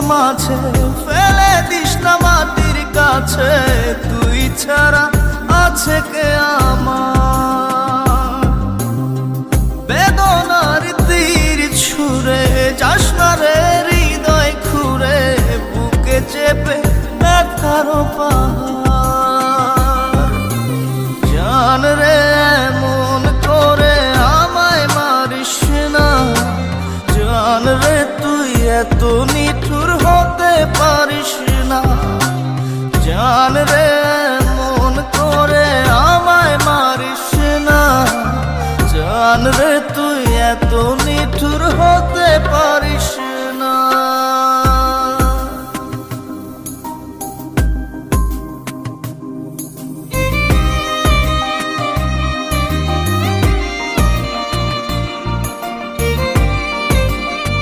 মাঝে ফেলে দিস না মাটির কাছে, তুই ছাড়া আছে কে আমার? বেদনার তীর ছুঁড়ে যাস না রে হৃদয় খুঁড়ে, বুকে চেপে ব্যথার পাহাড়। জান রে এমন করে আমায় মারিস না, জান রে তুই এত নিঠুর হতে পারিস না। জান রে এমন করে আমায় মারিস না, জান রে তুই এত নিঠুর হতে পারিস